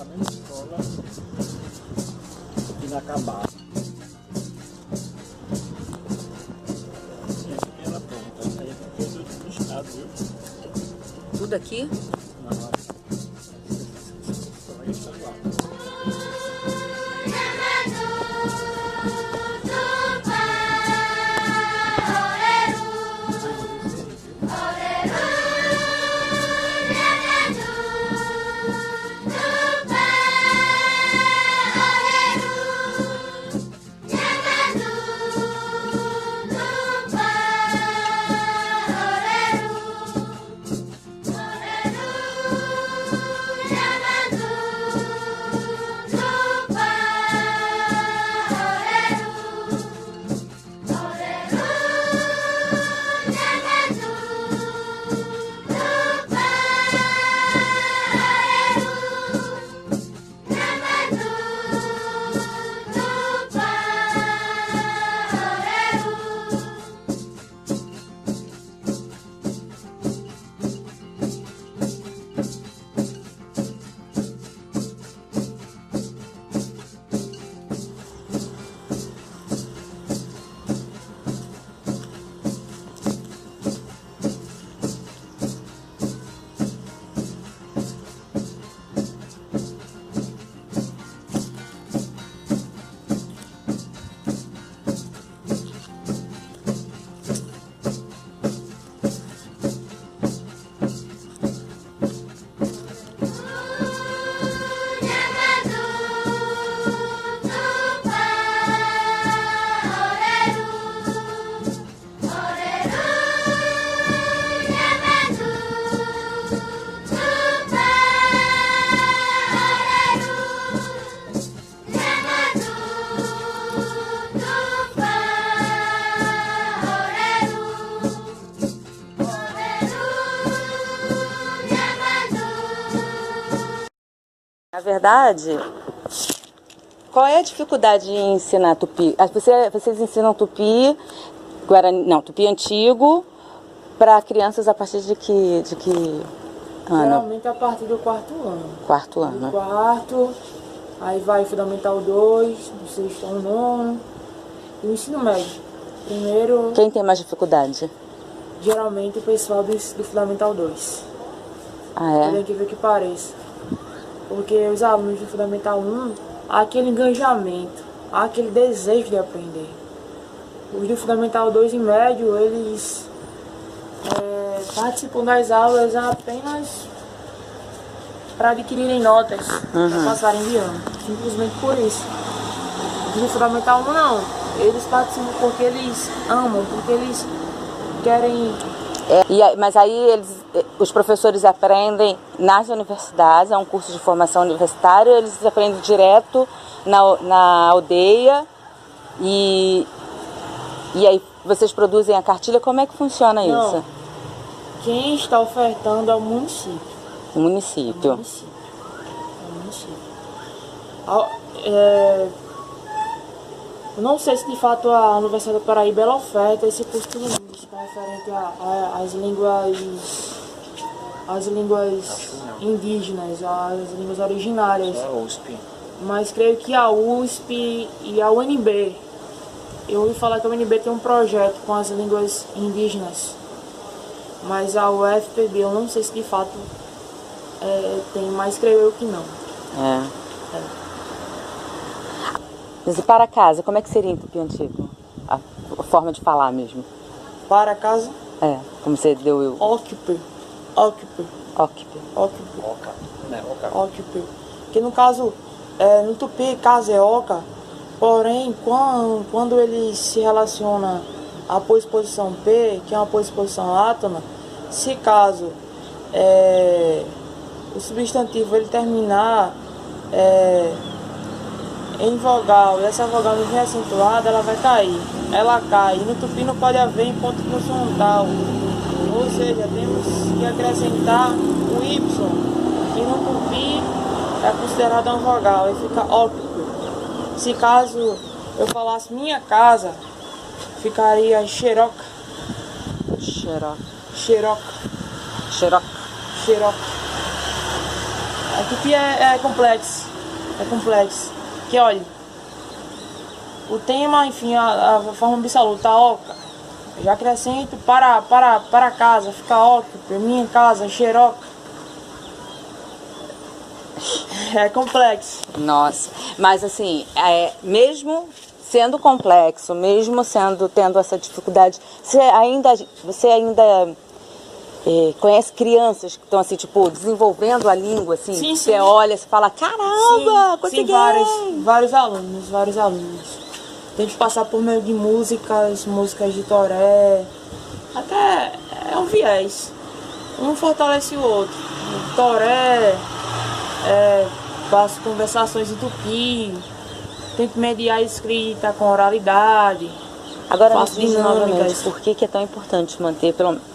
a mesma escola inacabada. Sim, aqui ela pronta. Essa aí é coisa do estado, viu? Tudo aqui? Não, só aí está lá. Na verdade, qual é a dificuldade em ensinar tupi? Vocês ensinam tupi, guarani, não, tupi antigo, para crianças a partir de que ano? Geralmente a partir do quarto ano. Quarto ano. Do quarto, aí vai Fundamental 2, do sexto ao nono, e o ensino médio. Primeiro, Quem tem mais dificuldade? geralmente o pessoal do Fundamental 2. Ah, Tem é? que ver que pareça. Porque os alunos do Fundamental 1, há aquele engajamento, há aquele desejo de aprender. Os do Fundamental 2 e médio, eles participam das aulas apenas para adquirirem notas, para passarem de ano. Simplesmente por isso. Os do Fundamental 1 não. Eles participam porque eles amam, porque eles querem... Mas aí os professores aprendem nas universidades, é um curso de formação universitária, eles aprendem direto na aldeia e aí vocês produzem a cartilha, como é que funciona isso? Não. Quem está ofertando é o município. O município. É o município. Eu não sei se de fato a Universidade do Paraíba ela oferta esse curso bilíngue, que é referente às línguas indígenas, às línguas originárias. Só a USP. Mas creio que a USP e a UNB, eu ouvi falar que a UNB tem um projeto com as línguas indígenas, mas a UFPB eu não sei se de fato tem, mas creio eu que não. Mas e para casa, como é que seria em tupi antigo? A forma de falar mesmo. Para casa, Como você deu eu. occupe. Oca. Né? Oca. Occupe. Que no caso, no tupi, casa é oca, porém, quando ele se relaciona à posposição P, que é uma posposição átona, se caso o substantivo ele terminar em vogal e essa vogal não vem acentuada, ela vai cair. Ela cai. E no tupi não pode haver em ponto consonantal. Ou seja, temos que acrescentar o Y, que no tupi é considerado uma vogal, e fica óptico. Se caso eu falasse minha casa, ficaria xeroca. A tupi é complexo. É complexo. Que olha, o tema, enfim, a forma absoluta, oca. Já acrescento para casa, fica oca, para minha casa, xeroca. É complexo. Nossa, mas assim, mesmo sendo complexo, mesmo tendo essa dificuldade, você ainda conhece crianças que estão assim, tipo, desenvolvendo a língua, assim? Sim, você sim. olha e fala, caramba, consegui! Sim, vários alunos. Tento passar por meio de músicas de Toré. Até é um viés. Um fortalece o outro. O Toré, faço conversações em tupi, tento mediar a escrita com oralidade. Agora, faço me diz dinâmicas. novamente, por que é tão importante manter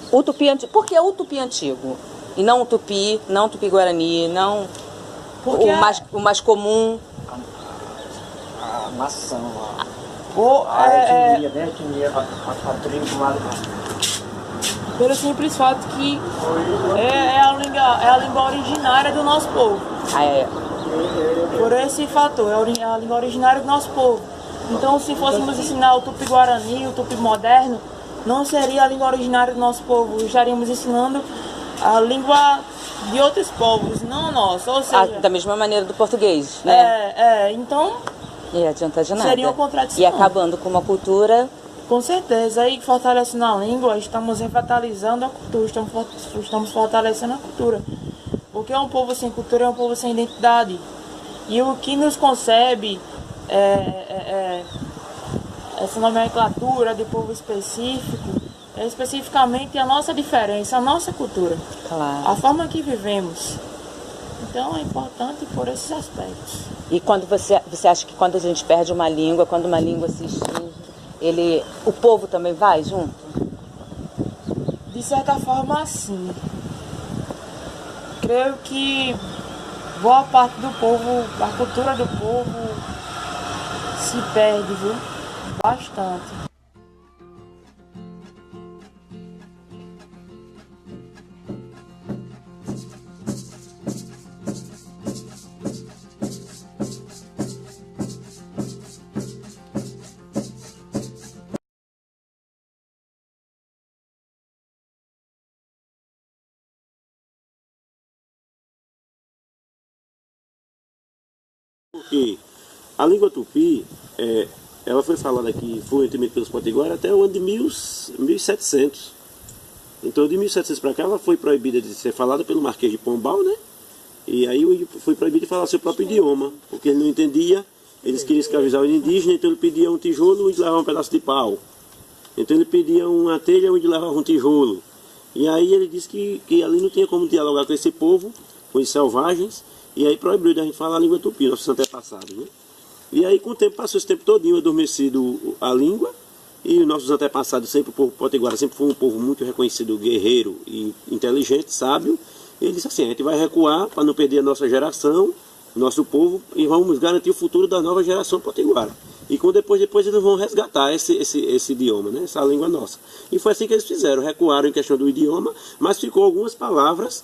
o tupi antigo? Por que o tupi antigo? E não o tupi, não o tupi-guarani, não o mais comum? A nação, A etnia, né? A tribo lá. Pelo simples fato que é a língua originária do nosso povo. Por esse fator, é a língua originária do nosso povo. Então, se fôssemos ensinar o tupi-guarani, o tupi moderno, não seria a língua originária do nosso povo. Estaríamos ensinando a língua de outros povos, não a nossa. Ou seja, Da mesma maneira do português, né? Então... E adianta de nada. Seria uma contradição. E acabando com uma cultura... Com certeza. Aí, fortalecendo a língua, estamos revitalizando a cultura, estamos fortalecendo a cultura. Porque um povo sem cultura é um povo sem identidade. E o que nos concebe essa nomenclatura de povo específico é especificamente a nossa diferença, a nossa cultura. Claro. A forma que vivemos. Então é importante por esses aspectos. E quando você acha que quando a gente perde uma língua, quando uma língua se extingue, o povo também vai junto? De certa forma, sim. Creio que boa parte do povo, a cultura do povo se perde, viu? Bastante. Porque a língua tupi, ela foi falada aqui fluentemente pelos potiguaras até o ano de 1700. Então, de 1700 para cá, ela foi proibida de ser falada pelo Marquês de Pombal, né? E aí foi proibido de falar seu próprio idioma, porque ele não entendia, eles queriam escravizar o indígena, então ele pedia um tijolo e levava um pedaço de pau. Então ele pedia uma telha e levava um tijolo. E aí ele disse que ali não tinha como dialogar com esse povo, com os selvagens, e aí proibiu de a gente falar a língua tupi, nossos antepassados, né? E aí com o tempo passou esse tempo todinho adormecido a língua, e os nossos antepassados, sempre o povo potiguara, sempre foi um povo muito reconhecido, guerreiro e inteligente, sábio. E ele disse assim, a gente vai recuar para não perder a nossa geração, nosso povo, e vamos garantir o futuro da nova geração potiguara. E depois eles vão resgatar esse idioma, né? Essa língua nossa. E foi assim que eles fizeram, recuaram em questão do idioma, mas ficou algumas palavras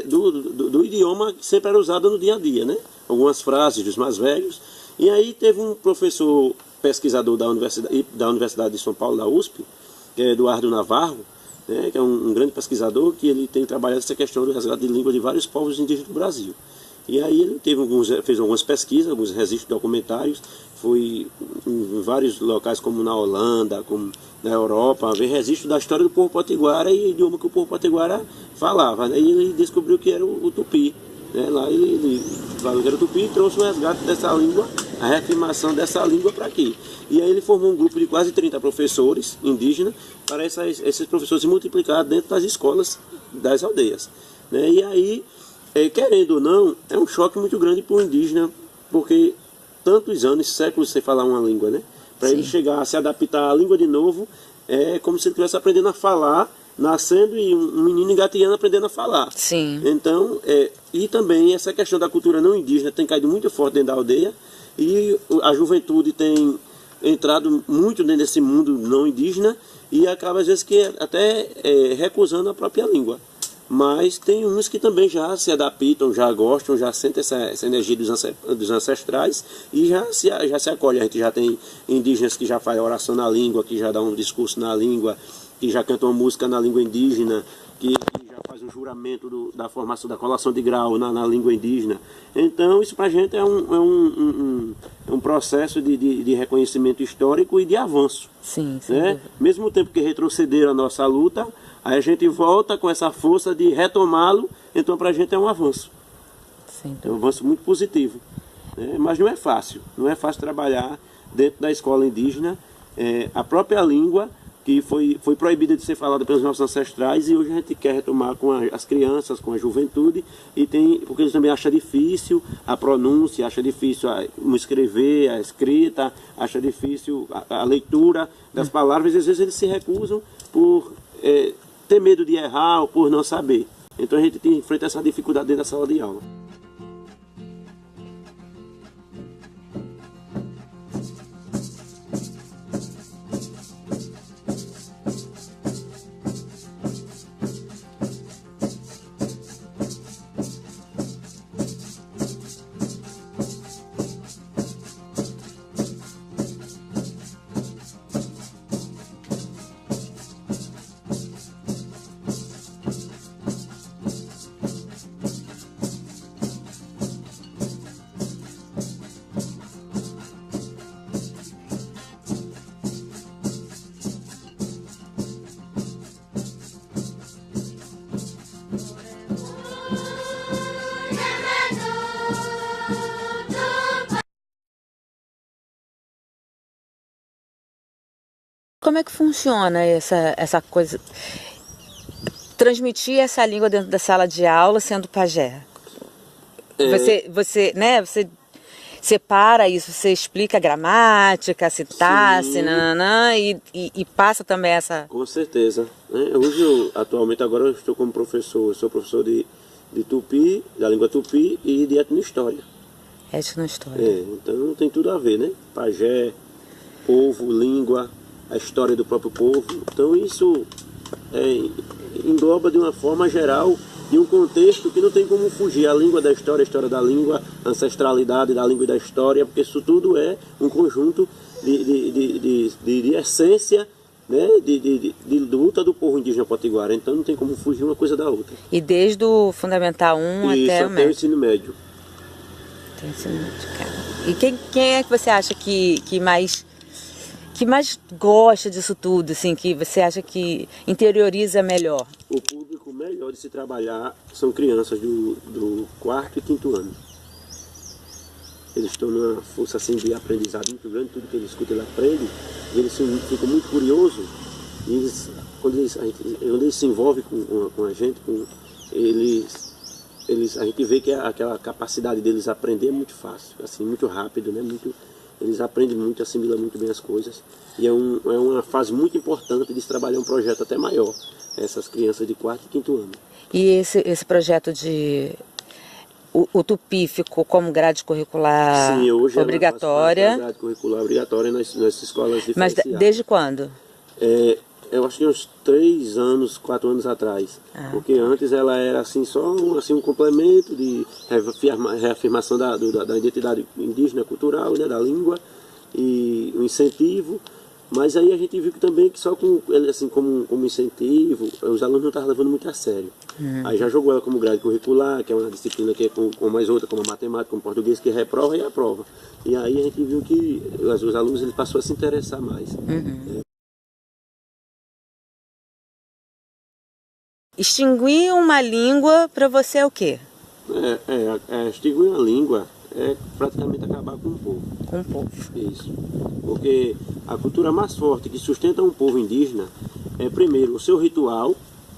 do idioma que sempre era usado no dia a dia, né? Algumas frases dos mais velhos. E aí teve um professor pesquisador da Universidade de São Paulo, da USP, que é Eduardo Navarro, né? Que é um grande pesquisador, que ele tem trabalhado essa questão do resgate de língua de vários povos indígenas do Brasil. E aí ele fez algumas pesquisas, alguns registros documentários, foi em vários locais como na Holanda, como na Europa, ver registro da história do povo potiguara e o idioma que o povo potiguara falava. Aí ele descobriu que era o tupi. Né? Lá ele falou que era o tupi e trouxe o resgate dessa língua, a reafirmação dessa língua para aqui. E aí ele formou um grupo de quase 30 professores indígenas para esses professores se multiplicar dentro das escolas das aldeias. Né? E aí, querendo ou não, é um choque muito grande para o indígena, porque tantos anos, séculos sem falar uma língua, né? Para ele chegar a se adaptar à língua de novo, é como se ele estivesse aprendendo a falar, nascendo e um menino engateando aprendendo a falar. Sim. Então, e também essa questão da cultura não indígena tem caído muito forte dentro da aldeia, e a juventude tem entrado muito dentro desse mundo não indígena e acaba às vezes que até recusando a própria língua. Mas tem uns que também já se adaptam, já gostam, já sentem essa energia dos ancestrais e já se acolhem. A gente já tem indígenas que já fazem oração na língua, que já dão um discurso na língua, que já cantam uma música na língua indígena, que já faz um juramento da formação da colação de grau na língua indígena. Então isso para a gente é um processo de reconhecimento histórico e de avanço. Sim, sim. Né? Mesmo tempo que retrocederam a nossa luta, aí a gente volta com essa força de retomá-lo, então para a gente é um avanço. Sim. É um avanço muito positivo. Né? Mas não é fácil trabalhar dentro da escola indígena. A própria língua que foi proibida de ser falada pelos nossos ancestrais e hoje a gente quer retomar com as crianças, com a juventude, porque eles também acham difícil a pronúncia, acham difícil escrever, a escrita, acham difícil a leitura das palavras, e às vezes eles se recusam por ter medo de errar ou por não saber. Então a gente enfrenta essa dificuldade dentro da sala de aula. Como é que funciona essa coisa? Transmitir essa língua dentro da sala de aula sendo pajé. Você separa isso, você explica a gramática, sintaxe, e passa também essa... Com certeza. Hoje, atualmente, agora eu estou como professor. Eu sou professor de tupi, da língua tupi e de etnohistória. Etnohistória. Então tem tudo a ver, né? Pajé, povo, língua, a história do próprio povo. Então isso engloba de uma forma geral de um contexto que não tem como fugir. A língua da história, a história da língua, a ancestralidade da língua e da história, porque isso tudo é um conjunto de essência, né, de luta do povo indígena potiguara. Então não tem como fugir uma coisa da outra. E desde o Fundamental 1 até o médio. O ensino médio. Até o ensino médio, cara. E quem é que você acha que mais gosta disso tudo, assim, que você acha que interioriza melhor? O público melhor de se trabalhar são crianças do 4º e 5º ano. Eles estão numa força assim, de aprendizado muito grande, tudo que eles escutam eles aprendem, e eles ficam muito curiosos, e quando eles se envolvem com a gente, a gente vê que aquela capacidade deles aprender é muito fácil, assim, muito rápido, né? Eles aprendem muito, assimilam muito bem as coisas. E é uma fase muito importante de se trabalhar um projeto até maior. Essas crianças de 4º e 5º ano. E esse projeto de... O tupi ficou como grade curricular obrigatória? Sim, hoje grade curricular obrigatória nas escolas diferenciadas. Mas desde quando? Eu acho que uns 3 anos, 4 anos atrás. Porque antes ela era assim, só um complemento de reafirmação da identidade indígena cultural, né, da língua, e um incentivo. Mas aí a gente viu que também que só com ele assim como incentivo, os alunos não estavam levando muito a sério. Aí já jogou ela como grade curricular, que é uma disciplina que é com mais outra, como a matemática, como português, que reprova e aprova. E aí a gente viu que os alunos eles passaram a se interessar mais. Extinguir uma língua para você é o quê? Extinguir uma língua é praticamente acabar com o povo. Com o povo. Isso. Porque a cultura mais forte que sustenta um povo indígena é, primeiro, o seu ritual,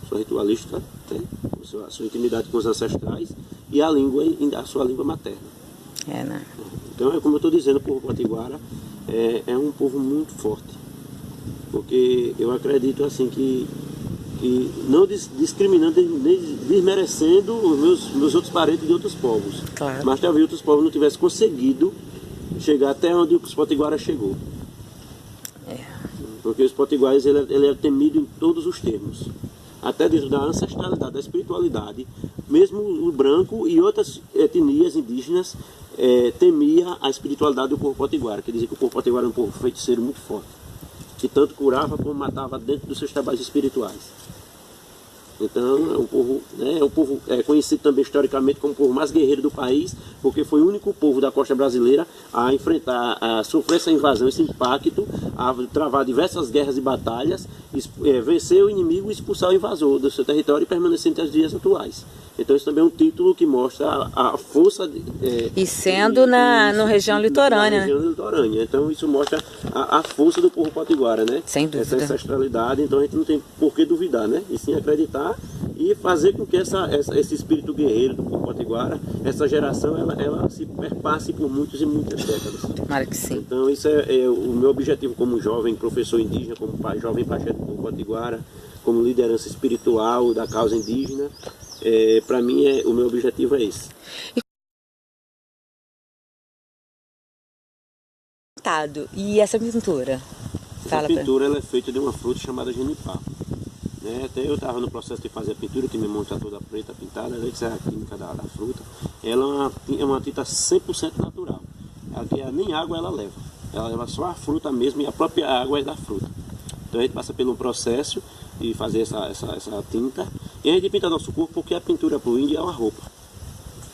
sua ritualística, né? A sua intimidade com os ancestrais, e a sua língua materna. Né? Então, como eu estou dizendo, o povo potiguara é um povo muito forte. Porque eu acredito assim que não discriminando nem desmerecendo os meus outros parentes de outros povos. Claro. Mas talvez outros povos não tivessem conseguido chegar até onde os potiguaras chegou. Porque os potiguares ele é temido em todos os termos. até dentro da ancestralidade, da espiritualidade, mesmo o branco e outras etnias indígenas temia a espiritualidade do povo potiguara, que dizia que o povo potiguara era um povo feiticeiro muito forte, que tanto curava como matava dentro dos seus trabalhos espirituais. Então é um povo, né, conhecido também historicamente como o povo mais guerreiro do país, porque foi o único povo da costa brasileira a enfrentar, a sofrer essa invasão, esse impacto, a travar diversas guerras e batalhas, vencer o inimigo e expulsar o invasor do seu território e permanecer até os dias atuais. Então isso também é um título que mostra a força... E sendo na região litorânea, na região litorânea. Então isso mostra a força do povo potiguara, né? Sem dúvida. Essa ancestralidade, então a gente não tem por que duvidar, né? E sim acreditar e fazer com que esse espírito guerreiro do povo potiguara, essa geração, ela se perpasse por muitas e muitas décadas. Tomara que sim. Então isso é o meu objetivo como jovem professor indígena, como jovem pajé do povo potiguara, como liderança espiritual da causa indígena. Para mim, o meu objetivo é esse. E essa pintura? Essa pintura ela é feita de uma fruta chamada genipapo. Até eu estava no processo de fazer a pintura, que minha mão está toda preta pintada, essa é a química da fruta. Ela é uma tinta 100% natural. Nem água ela leva. Ela leva só a fruta mesmo e a própria água é da fruta. Então a gente passa pelo processo de fazer essa tinta. E a gente pinta nosso corpo porque a pintura para o índio é uma roupa.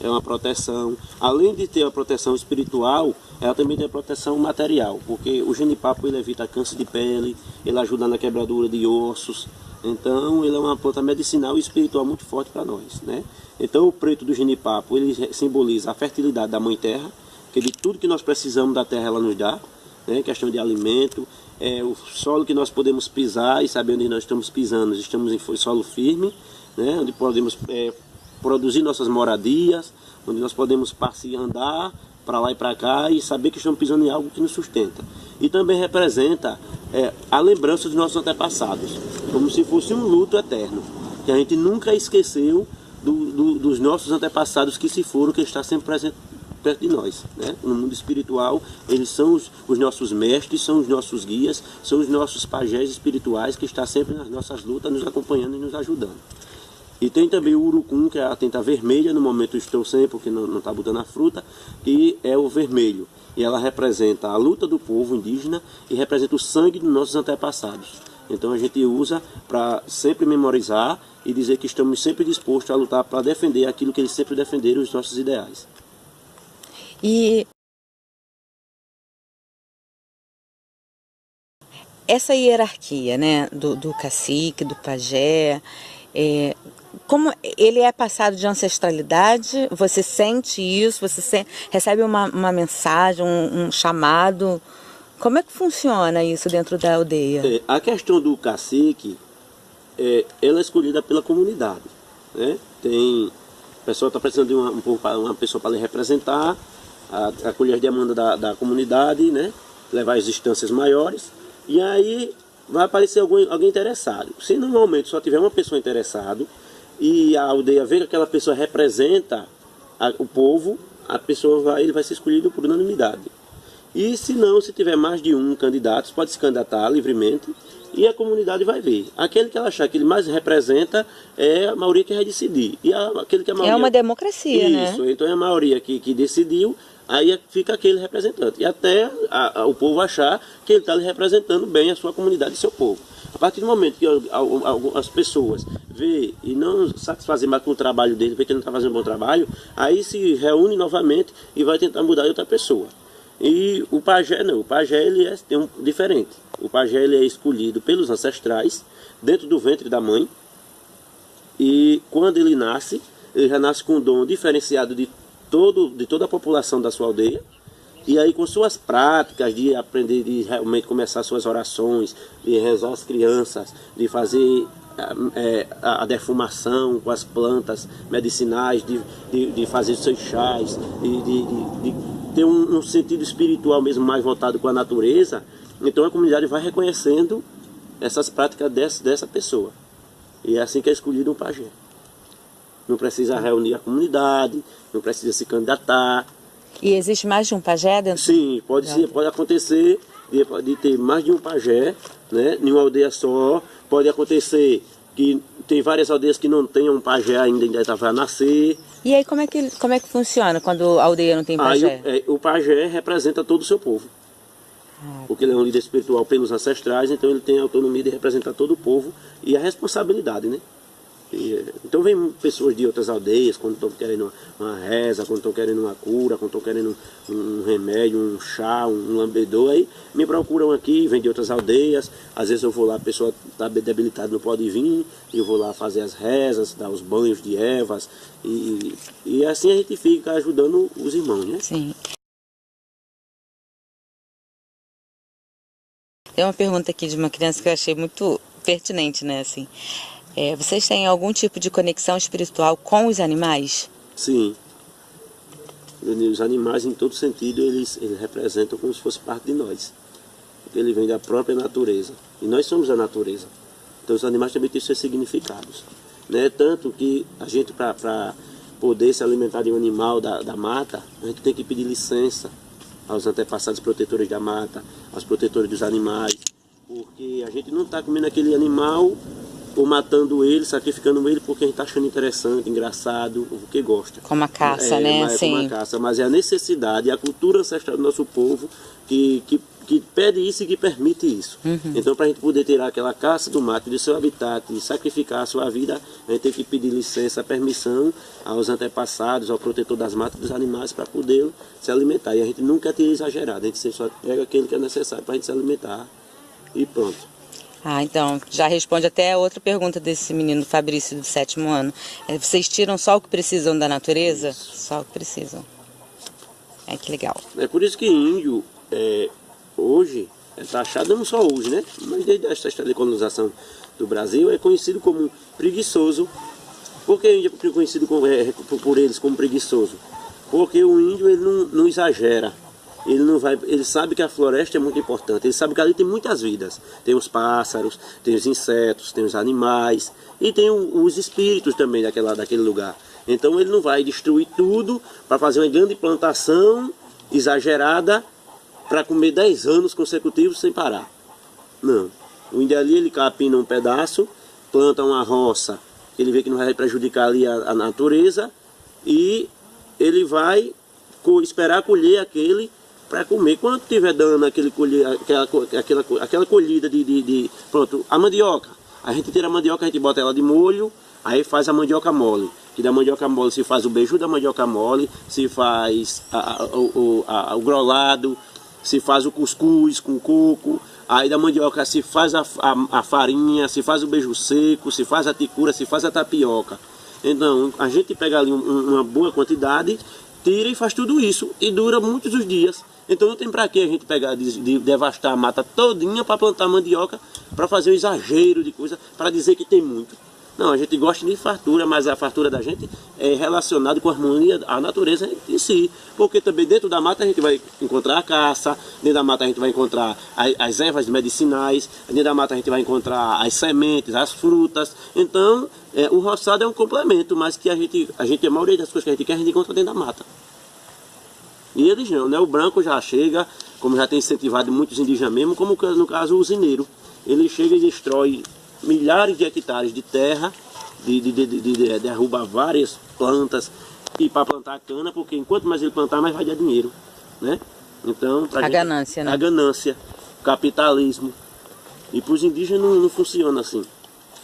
É uma proteção. Além de ter a proteção espiritual, ela também tem a proteção material. Porque o genipapo ele evita câncer de pele, ele ajuda na quebradura de ossos. Então ele é uma planta medicinal e espiritual muito forte para nós, né? Então o preto do genipapo ele simboliza a fertilidade da Mãe Terra, que de tudo que nós precisamos da terra ela nos dá, né? Questão de alimento, o solo que nós podemos pisar e saber onde nós estamos pisando, estamos em solo firme, né? Onde podemos produzir nossas moradias, onde nós podemos passear, andar para lá e para cá e saber que estamos pisando em algo que nos sustenta. E também representa a lembrança dos nossos antepassados, como se fosse um luto eterno, que a gente nunca esqueceu dos nossos antepassados que se foram, que está sempre presente perto de nós, né? No mundo espiritual, eles são os nossos mestres, são os nossos guias, são os nossos pajés espirituais que estão sempre nas nossas lutas, nos acompanhando e nos ajudando. E tem também o urucum, que é a tinta vermelha, no momento estou sem, porque não está botando a fruta, que é o vermelho. E ela representa a luta do povo indígena e representa o sangue dos nossos antepassados. Então a gente usa para sempre memorizar e dizer que estamos sempre dispostos a lutar para defender aquilo que eles sempre defenderam, os nossos ideais. E essa hierarquia, né, do cacique, do pajé, como ele é passado de ancestralidade, você sente isso, você recebe uma mensagem, um chamado. Como é que funciona isso dentro da aldeia? A questão do cacique, ela é escolhida pela comunidade, né? A pessoa está precisando de uma pessoa para lhe representar, acolher as demandas da comunidade, né? Levar às instâncias maiores, e aí vai aparecer alguém interessado. Se normalmente só tiver uma pessoa interessada e a aldeia vê que aquela pessoa representa o povo, ele vai ser escolhido por unanimidade. E se não, se tiver mais de um candidato, pode se candidatar livremente e a comunidade vai ver. Aquele que ela achar que ele mais representa é a maioria que vai decidir. E aquele que a maioria... É uma democracia, né? Isso, então é a maioria que decidiu, aí fica aquele representante. E até o povo achar que ele está representando bem a sua comunidade e seu povo. A partir do momento que as pessoas vê e não satisfazem mais com o trabalho dele, vê que ele não está fazendo um bom trabalho, aí se reúne novamente e vai tentar mudar outra pessoa. E o pajé não, o pajé ele tem um diferente. O pajé ele é escolhido pelos ancestrais, dentro do ventre da mãe, e quando ele nasce, ele já nasce com um dom diferenciado de toda a população da sua aldeia, e aí com suas práticas de aprender, de realmente começar suas orações, de rezar as crianças, de fazer a defumação com as plantas medicinais, de fazer seus chás, de ter um sentido espiritual mesmo mais voltado com a natureza, então a comunidade vai reconhecendo essas práticas dessa pessoa. E é assim que é escolhido um pajé. Não precisa reunir a comunidade, não precisa se candidatar. E existe mais de um pajé dentro? Sim, pode acontecer de ter mais de um pajé, né, em uma aldeia só. Pode acontecer que tem várias aldeias que não tem um pajé ainda vai nascer. E aí como é que funciona quando a aldeia não tem pajé? Aí o pajé representa todo o seu povo. Porque ele é um líder espiritual pelos ancestrais, então ele tem a autonomia de representar todo o povo e a responsabilidade, né? Então vem pessoas de outras aldeias, quando estão querendo uma reza, quando estão querendo uma cura, quando estão querendo um remédio, um chá, um lambedor, aí me procuram aqui, vem de outras aldeias, às vezes eu vou lá, a pessoa está debilitada, não pode vir, eu vou lá fazer as rezas, dar os banhos de ervas, e assim a gente fica ajudando os irmãos, né? Sim. Tem uma pergunta aqui de uma criança que eu achei muito pertinente, né, assim. Vocês têm algum tipo de conexão espiritual com os animais? Sim. Os animais, em todo sentido, eles representam como se fosse parte de nós. Porque ele vem da própria natureza. E nós somos a natureza. Então os animais também têm seus significados. Né? Tanto que a gente, para poder se alimentar de um animal da mata, a gente tem que pedir licença aos antepassados protetores da mata, aos protetores dos animais. Porque a gente não está comendo aquele animal ou matando ele, sacrificando ele porque a gente está achando interessante, engraçado, porque gosta. Como a caça, né? Sim. Como a caça, mas é a necessidade, a cultura ancestral do nosso povo que pede isso e que permite isso. Então, para a gente poder tirar aquela caça do mato, do seu habitat, e sacrificar a sua vida, a gente tem que pedir licença, permissão aos antepassados, ao protetor das matas dos animais para poder se alimentar. E a gente nunca tem exagerado, a gente sempre só pega aquele que é necessário para a gente se alimentar e pronto. Então, já responde até a outra pergunta desse menino Fabrício do 7º ano. Vocês tiram só o que precisam da natureza? Isso. Só o que precisam. Que legal. É por isso que índio, hoje, é taxado, não só hoje, né? Mas desde a história de colonização do Brasil, é conhecido como preguiçoso. Por que o índio é conhecido por eles como preguiçoso? Porque o índio ele não exagera. Ele sabe que a floresta é muito importante, ele sabe que ali tem muitas vidas. Tem os pássaros, tem os insetos, tem os animais e tem os espíritos também daquele lugar. Então ele não vai destruir tudo para fazer uma grande plantação exagerada para comer 10 anos consecutivos sem parar. Não. O índio ali ele capina um pedaço, planta uma roça, ele vê que não vai prejudicar ali a natureza e ele vai esperar colher aquele para comer. Quando tiver dando aquela colhida pronto, a mandioca. A gente tira a mandioca, a gente bota ela de molho, aí faz a mandioca mole. Que da mandioca mole se faz o beiju da mandioca mole, se faz o grolado, se faz o cuscuz com coco. Aí da mandioca se faz a farinha, se faz o beiju seco, se faz a ticura, se faz a tapioca. Então a gente pega ali uma boa quantidade, tira e faz tudo isso. E dura muitos os dias. Então não tem para que a gente pegar de devastar a mata todinha para plantar mandioca, para fazer um exagero de coisa, para dizer que tem muito. Não, a gente gosta de fartura, mas a fartura da gente é relacionada com a harmonia, a natureza em si. Porque também dentro da mata a gente vai encontrar a caça, dentro da mata a gente vai encontrar as ervas medicinais, dentro da mata a gente vai encontrar as sementes, as frutas. Então, o roçado é um complemento, mas que a maioria das coisas que a gente quer, a gente encontra dentro da mata. E eles não, né? O branco já chega, como já tem incentivado muitos indígenas mesmo, como no caso o usineiro. Ele chega e destrói milhares de hectares de terra, derruba várias plantas e para plantar cana, porque enquanto mais ele plantar, mais vai dar dinheiro, né? Então, ganância, né? A ganância, o capitalismo. E para os indígenas não funciona assim.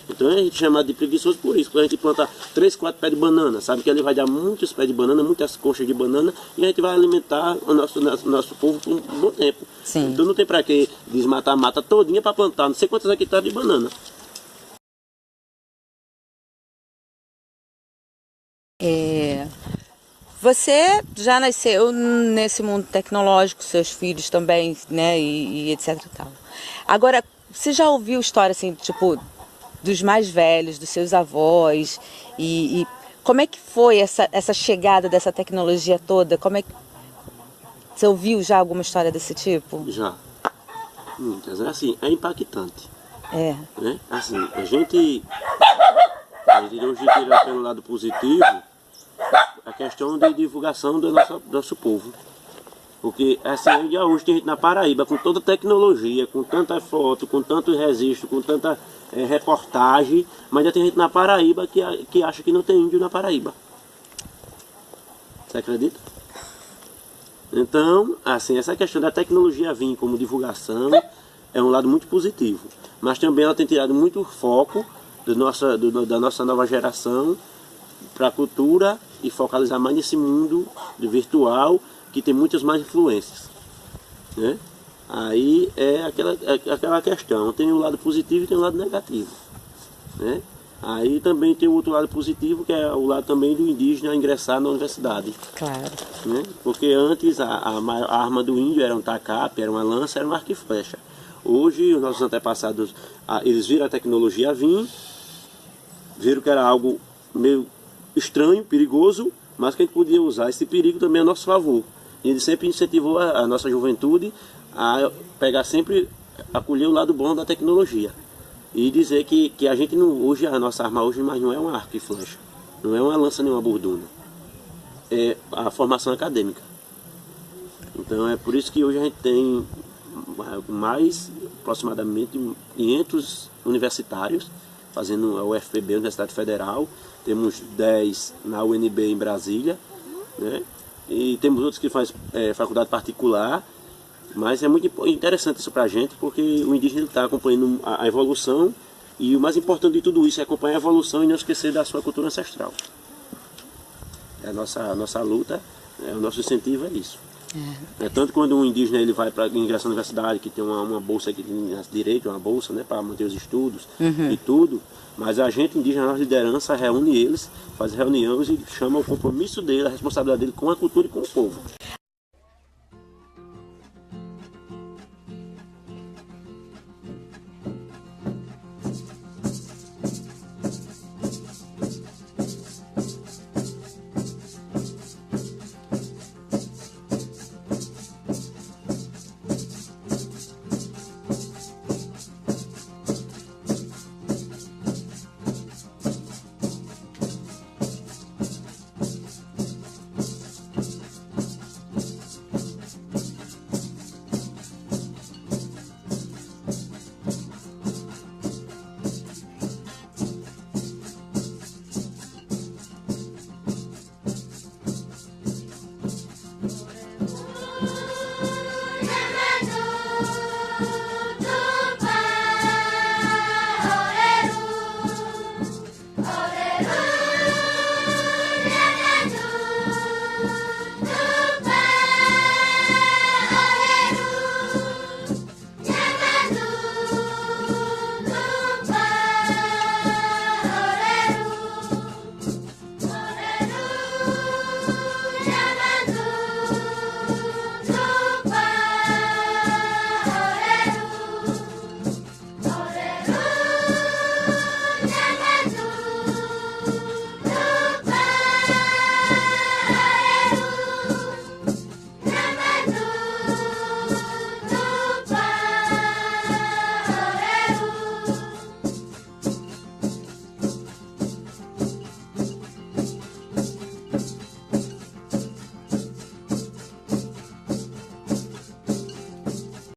Então a gente chama de preguiçoso por isso, quando a gente planta 3, 4 pés de banana, sabe que ele vai dar muitos pés de banana, muitas conchas de banana, e a gente vai alimentar o nosso povo por um bom tempo. Sim. Então não tem para que desmatar a mata todinha para plantar não sei quantos hectares de banana. Você já nasceu nesse mundo tecnológico, seus filhos também, né, e etc e tal. Agora, você já ouviu história assim, tipo, dos mais velhos, dos seus avós, e como é que foi essa chegada dessa tecnologia toda? Como é que você ouviu já alguma história desse tipo? Já, muitas. Assim, é impactante. Né? Assim, a gente hoje tira pelo lado positivo a questão de divulgação do nosso povo. Porque assim, hoje tem gente na Paraíba com toda a tecnologia, com tanta foto, com tanto registro, com tanta reportagem, mas já tem gente na Paraíba que acha que não tem índio na Paraíba. Você acredita? Então, assim, essa questão da tecnologia vir como divulgação é um lado muito positivo. Mas também ela tem tirado muito foco da nossa nova geração para a cultura e focalizar mais nesse mundo virtual que tem muitas mais influências, né? Aí é aquela questão, tem o lado positivo e tem o lado negativo, né? Aí também tem o outro lado positivo, que é o lado também do indígena ingressar na universidade. Claro. Né? Porque antes a arma do índio era um tacape, era uma lança, era um arco e flecha. Hoje os nossos antepassados, eles viram a tecnologia vir, viram que era algo meio estranho, perigoso, mas que a gente podia usar esse perigo também a nosso favor. E ele sempre incentivou a nossa juventude a pegar sempre, acolher o lado bom da tecnologia. E dizer que a gente não, hoje a nossa arma hoje mais não é um arco e flecha, não é uma lança nem uma borduna, é a formação acadêmica. Então é por isso que hoje a gente tem mais aproximadamente 500 universitários fazendo a UFPB, Universidade Federal, temos 10 na UNB em Brasília, né? E temos outros que fazem faculdade particular. Mas é muito interessante isso para a gente, porque o indígena está acompanhando a evolução, e o mais importante de tudo isso é acompanhar a evolução e não esquecer da sua cultura ancestral. A nossa luta, o nosso incentivo é isso. Tanto quando um indígena ele vai para ingressar na universidade, que tem uma bolsa que tem direito, uma bolsa, né, para manter os estudos e tudo, mas a gente indígena, a nossa liderança reúne eles, faz reuniões e chama o compromisso dele, a responsabilidade dele com a cultura e com o povo.